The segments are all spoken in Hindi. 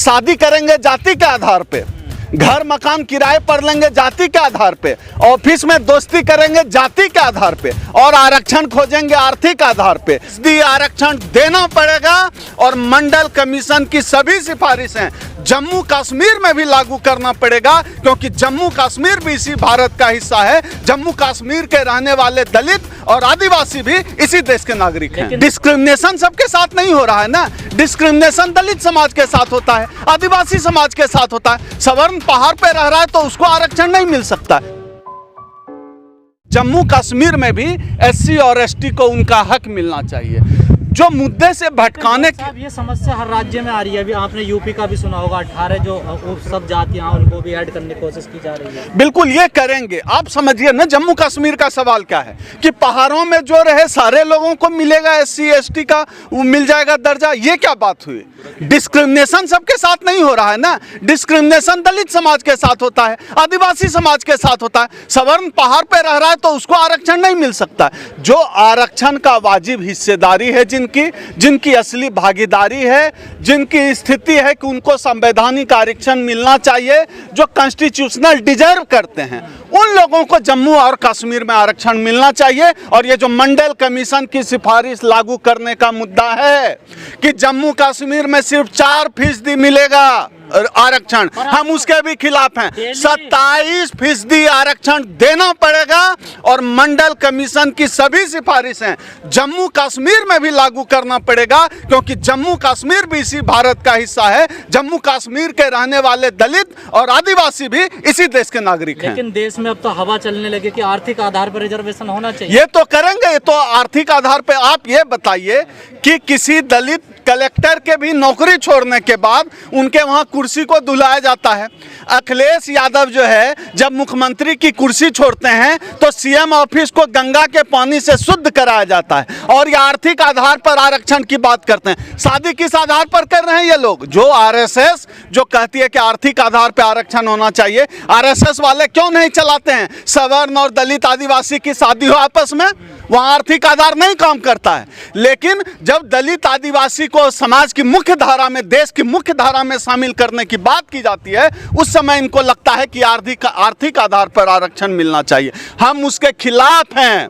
शादी करेंगे जाति के आधार पे, घर मकान किराए पर लेंगे जाति के आधार पे, ऑफिस में दोस्ती करेंगे जाति के आधार पे, और आरक्षण खोजेंगे आर्थिक आधार पे। इसलिए आरक्षण देना पड़ेगा और मंडल कमीशन की सभी सिफारिशें जम्मू कश्मीर में भी लागू करना पड़ेगा, क्योंकि जम्मू कश्मीर भी इसी भारत का हिस्सा है। जम्मू कश्मीर के रहने वाले दलित और आदिवासी भी इसी देश के नागरिक हैं। डिस्क्रिमिनेशन सबके साथ नहीं हो रहा है ना। डिस्क्रिमिनेशन दलित समाज के साथ होता है, आदिवासी समाज के साथ होता है। सवर्ण पहाड़ पे रह रहा है तो उसको आरक्षण नहीं मिल सकता। जम्मू कश्मीर में भी एससी और एसटी को उनका हक मिलना चाहिए। जो मुद्दे से भटकाने की ये समस्या हर राज्य में आ रही है। अभी आपने यूपी का भी सुना होगा, 18 जो सब जातियां उनको भी ऐड करने की कोशिश की जा रही है। बिल्कुल ये करेंगे। आप समझिए ना, जम्मू कश्मीर का सवाल क्या है कि पहाड़ों में जो रहे सारे लोगों को मिलेगा, एससी एसटी का वो मिल जाएगा दर्जा। ये क्या बात हुई? डिस्क्रिमिनेशन सबके साथ नहीं हो रहा है ना। डिस्क्रिमिनेशन दलित समाज के साथ होता है, आदिवासी समाज के साथ होता है। सवर्ण पहाड़ पे रह रहा है तो उसको आरक्षण नहीं मिल सकता। जो आरक्षण का वाजिब हिस्सेदारी है, जिनकी असली भागीदारी है, जिनकी स्थिति है कि उनको संवैधानिक आरक्षण मिलना चाहिए, जो कॉन्स्टिट्यूशनल डिजर्व करते हैं, उन लोगों को जम्मू और कश्मीर में आरक्षण मिलना चाहिए। और ये जो मंडल कमीशन की सिफारिश लागू करने का मुद्दा है कि जम्मू कश्मीर में सिर्फ 4% मिलेगा आरक्षण, हम उसके भी खिलाफ हैं। 27% आरक्षण देना पड़ेगा और मंडल कमीशन की सभी सिफारिशें जम्मू कश्मीर में भी लागू करना पड़ेगा, क्योंकि जम्मू कश्मीर भी इसी भारत का हिस्सा है। जम्मू कश्मीर के रहने वाले दलित और आदिवासी भी इसी देश के नागरिक हैं। लेकिन देश में अब तो हवा चलने लगे कि आर्थिक आधार पर रिजर्वेशन होना चाहिए। ये तो करेंगे, ये तो आर्थिक आधार पर। आप ये बताइए कि किसी दलित कलेक्टर के भी नौकरी छोड़ने के बाद उनके वहां कुर्सी को दुलाया जाता है। अखिलेश यादव जो है, जब मुख्यमंत्री की कुर्सी छोड़ते हैं तो सीएम ऑफिस को गंगा के पानी से शुद्ध कराया जाता है। और ये आर्थिक आधार पर आरक्षण की बात करते हैं। शादी किस आधार पर कर रहे हैं ये लोग? जो आरएसएस जो कहती है कि आर्थिक आधार पर आरक्षण होना चाहिए, आरएसएस वाले क्यों नहीं चलाते हैं? सवर्ण और दलित आदिवासी की शादी हो आपस में, वहाँ आर्थिक आधार नहीं काम करता है। लेकिन जब दलित आदिवासी को समाज की मुख्य धारा में, देश की मुख्य धारा में शामिल करने की बात की जाती है, उस समय इनको लगता है कि आर्थिक आधार पर आरक्षण मिलना चाहिए। हम उसके खिलाफ हैं।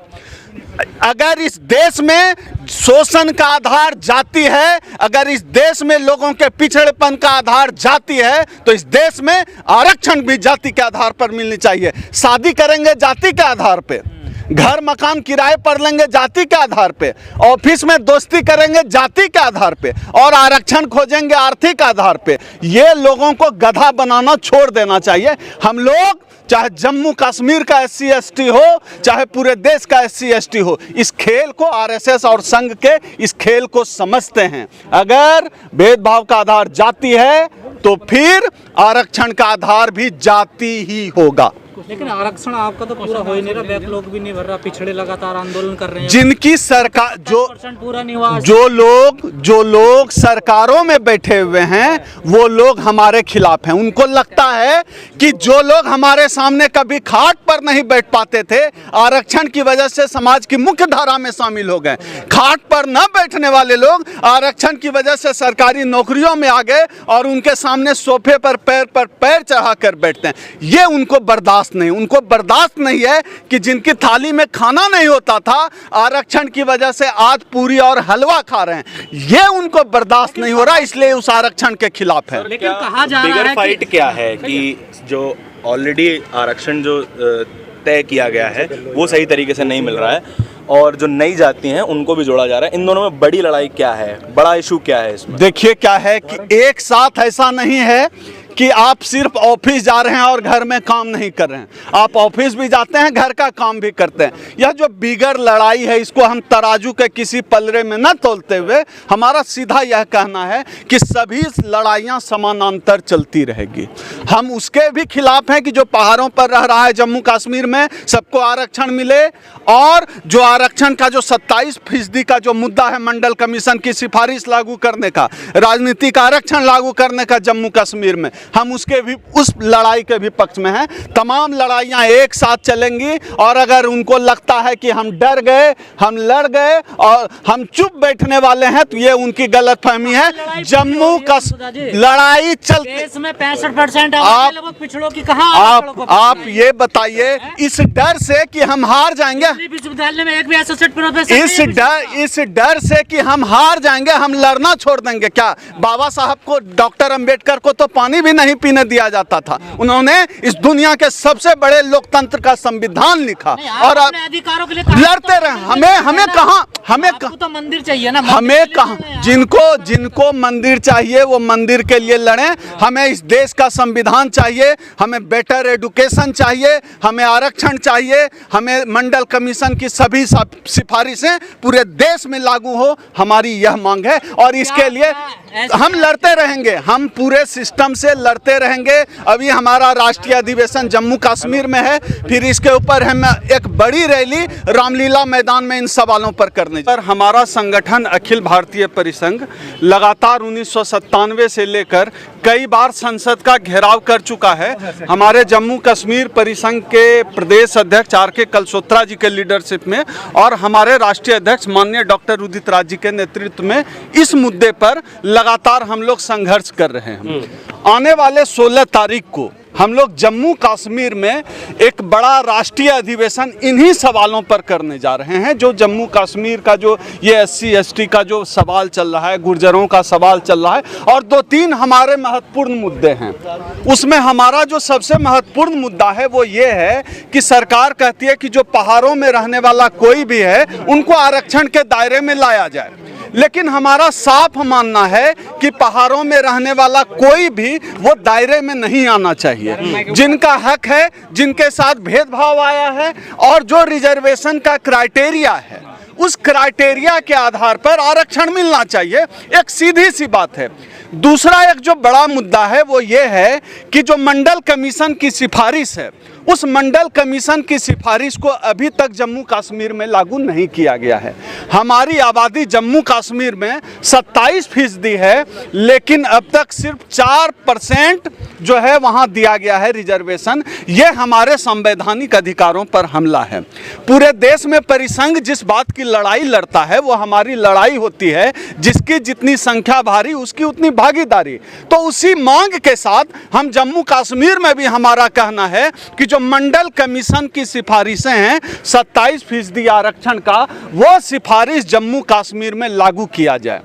अगर इस देश में शोषण का आधार जाति है, अगर इस देश में लोगों के पिछड़ेपन का आधार जाति है, तो इस देश में आरक्षण भी जाति के आधार पर मिलनी चाहिए। शादी करेंगे जाति के आधार पे, घर मकान किराए पर लेंगे जाति के आधार पे, ऑफिस में दोस्ती करेंगे जाति के आधार पे, और आरक्षण खोजेंगे आर्थिक आधार पे। ये लोगों को गधा बनाना छोड़ देना चाहिए। हम लोग चाहे जम्मू कश्मीर का एससी एसटी हो, चाहे पूरे देश का एससी एसटी हो, इस खेल को आरएसएस और संघ के इस खेल को समझते हैं। अगर भेदभाव का आधार जाति है तो फिर आरक्षण का आधार भी जाति ही होगा। लेकिन आरक्षण आपका तो पूरा हो ही नहीं रहा, बैकलॉग भी नहीं भर रहा, पिछड़े लगातार आंदोलन कर रहे हैं। जिनकी सरकार पूरा निवास, जो लोग सरकारों में बैठे हुए हैं, वो लोग हमारे खिलाफ हैं। उनको लगता है कि जो लोग हमारे सामने कभी खाट पर नहीं बैठ पाते थे, आरक्षण की वजह से समाज की मुख्य धारा में शामिल हो गए। खाट पर न बैठने वाले लोग आरक्षण की वजह से सरकारी नौकरियों में आ गए और उनके सामने सोफे पर पैर चढ़ा कर बैठते हैं। ये उनको बर्दाश्त नहीं, उनको बर्दाश्त नहीं है कि जिनकी थाली में खाना नहीं होता था, आरक्षण की वजह से आज पूरी और हलवा खा रहे हैं। ये उनको बर्दाश्त नहीं हो रहा, इसलिए उस आरक्षण के खिलाफ है। लेकिन कहा जा रहा है फाइट क्या है कि जो ऑलरेडी आरक्षण जो तय किया गया है वो सही तरीके से नहीं मिल रहा है, और जो नई जाति हैं उनको भी जोड़ा जा रहा है। इन दोनों में बड़ी लड़ाई क्या है, बड़ा इशू क्या है इसमें? देखिए क्या है कि एक साथ ऐसा नहीं है कि आप सिर्फ ऑफिस जा रहे हैं और घर में काम नहीं कर रहे हैं। आप ऑफिस भी जाते हैं, घर का काम भी करते हैं। यह जो बिगर लड़ाई है, इसको हम तराजू के किसी पलड़े में न तोलते हुए, हमारा सीधा यह कहना है कि सभी लड़ाइयाँ समानांतर चलती रहेगी। हम उसके भी खिलाफ हैं कि जो पहाड़ों पर रह रहा है जम्मू कश्मीर में, सबको आरक्षण मिले, और जो आरक्षण का जो 27% का जो मुद्दा है मंडल कमीशन की सिफारिश लागू करने का, राजनीतिक आरक्षण लागू करने का जम्मू कश्मीर में, हम उसके भी उस लड़ाई के भी पक्ष में हैं। तमाम लड़ाइयाँ एक साथ चलेंगी और अगर उनको लगता है कि हम डर गए, हम लड़ गए और हम चुप बैठने वाले हैं तो ये उनकी गलतफहमी है। जम्मू का लड़ाई चलती, देश में 65% लोग पिछड़ों की कहाँ, आप ये बताइए इस डर से कि हम हार जाएंगे, विश्वविद्यालय में एक भी एसोसिएट प्रोफेसर इस डर से कि हम हार जाएंगे, हम लड़ना छोड़ देंगे क्या? बाबा साहब को, डॉक्टर अंबेडकर को तो पानी भी नहीं पीने दिया जाता था। उन्होंने इस दुनिया के सबसे बड़े लोकतंत्र का संविधान लिखा और अधिकारों के लिए लड़ते रहे। हमें तो मंदिर चाहिए ना, हमें कहाँ, जिनको मंदिर चाहिए वो मंदिर के लिए लड़ें। हमें इस देश का संविधान चाहिए, हमें बेटर एजुकेशन चाहिए, हमें आरक्षण चाहिए, हमें मंडल कमीशन की सभी सिफारिशें पूरे देश में लागू हो, हमारी यह मांग है। और इसके लिए हम लड़ते रहेंगे, हम पूरे सिस्टम से लड़ते रहेंगे। अभी हमारा राष्ट्रीय अधिवेशन जम्मू कश्मीर में है, फिर इसके ऊपर हम एक बड़ी रैली रामलीला मैदान में इन सवालों पर करने। पर हमारा संगठन अखिल भारतीय परिसंघ लगातार 1997 से लेकर कई बार संसद का घेराव कर चुका है। हमारे जम्मू कश्मीर परिसंघ के प्रदेश अध्यक्ष आर.के. कलसोत्रा जी के लीडरशिप में और हमारे राष्ट्रीय अध्यक्ष माननीय डॉक्टर उदित राज जी के नेतृत्व में इस मुद्दे पर लगातार हम लोग संघर्ष कर रहे हैं। आने वाले 16 तारीख को हम लोग जम्मू कश्मीर में एक बड़ा राष्ट्रीय अधिवेशन इन्हीं सवालों पर करने जा रहे हैं। जो जम्मू कश्मीर का जो ये SC/ST का जो सवाल चल रहा है, गुर्जरों का सवाल चल रहा है और 2-3 हमारे महत्वपूर्ण मुद्दे हैं। उसमें हमारा जो सबसे महत्वपूर्ण मुद्दा है वो ये है कि सरकार कहती है कि जो पहाड़ों में रहने वाला कोई भी है उनको आरक्षण के दायरे में लाया जाए, लेकिन हमारा साफ मानना है कि पहाड़ों में रहने वाला कोई भी वो दायरे में नहीं आना चाहिए। जिनका हक है, जिनके साथ भेदभाव आया है और जो रिजर्वेशन का क्राइटेरिया है उस क्राइटेरिया के आधार पर आरक्षण मिलना चाहिए। एक सीधी सी बात है। दूसरा एक जो बड़ा मुद्दा है वो ये है कि जो मंडल कमीशन की सिफारिश है उस मंडल कमीशन की सिफारिश को अभी तक जम्मू कश्मीर में लागू नहीं किया गया है। हमारी आबादी जम्मू कश्मीर में 27% है, लेकिन अब तक सिर्फ 4% जो है वहाँ दिया गया है रिजर्वेशन। ये हमारे संवैधानिक अधिकारों पर हमला है। पूरे देश में परिसंघ जिस बात की लड़ाई लड़ता है वो हमारी लड़ाई होती है, जिसकी जितनी संख्या भारी उसकी उतनी भागीदारी। तो उसी मांग के साथ हम जम्मू कश्मीर में भी हमारा कहना है कि जो मंडल कमीशन की सिफारिशें हैं 27% आरक्षण का, वो सिफारिश जम्मू कश्मीर में लागू किया जाए।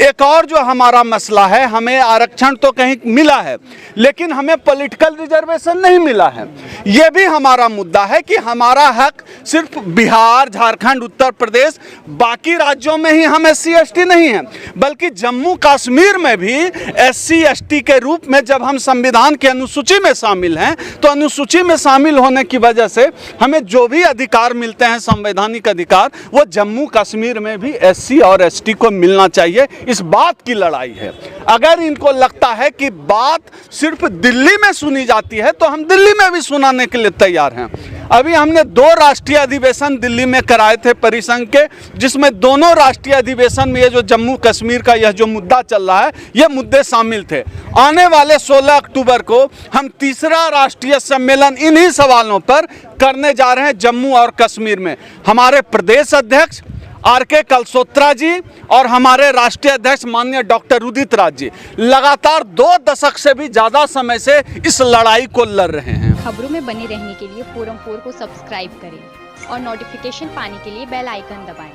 एक और जो हमारा मसला है, हमें आरक्षण तो कहीं मिला है लेकिन हमें पॉलिटिकल रिजर्वेशन नहीं मिला है। ये भी हमारा मुद्दा है कि हमारा हक सिर्फ बिहार, झारखंड, उत्तर प्रदेश, बाकी राज्यों में ही हम SC/ST नहीं हैं, बल्कि जम्मू कश्मीर में भी SC/ST के रूप में जब हम संविधान की अनुसूची में शामिल हैं तो अनुसूची में शामिल होने की वजह से हमें जो भी अधिकार मिलते हैं, संवैधानिक अधिकार, वो जम्मू कश्मीर में भी SC और ST को मिलना चाहिए। इस बात की लड़ाई है। अगर इनको लगता है कि बात सिर्फ दिल्ली में सुनी जाती है तो हम दिल्ली में भी सुनाने के लिए तैयार हैं। अभी हमने 2 राष्ट्रीय अधिवेशन दिल्ली में कराए थे परिसंघ के, जिसमें दोनों राष्ट्रीय अधिवेशन में ये जो जम्मू कश्मीर का यह जो मुद्दा चल रहा है ये मुद्दे शामिल थे। आने वाले 16 अक्टूबर को हम तीसरा राष्ट्रीय सम्मेलन इन्हीं सवालों पर करने जा रहे हैं जम्मू और कश्मीर में। हमारे प्रदेश अध्यक्ष आर.के. कलसोत्रा जी और हमारे राष्ट्रीय अध्यक्ष माननीय डॉक्टर उदित राज जी लगातार 2 दशक से भी ज़्यादा समय से इस लड़ाई को लड़ रहे हैं। खबरों में बने रहने के लिए फोरम 4 को सब्सक्राइब करें और नोटिफिकेशन पाने के लिए बेल आइकन दबाएं।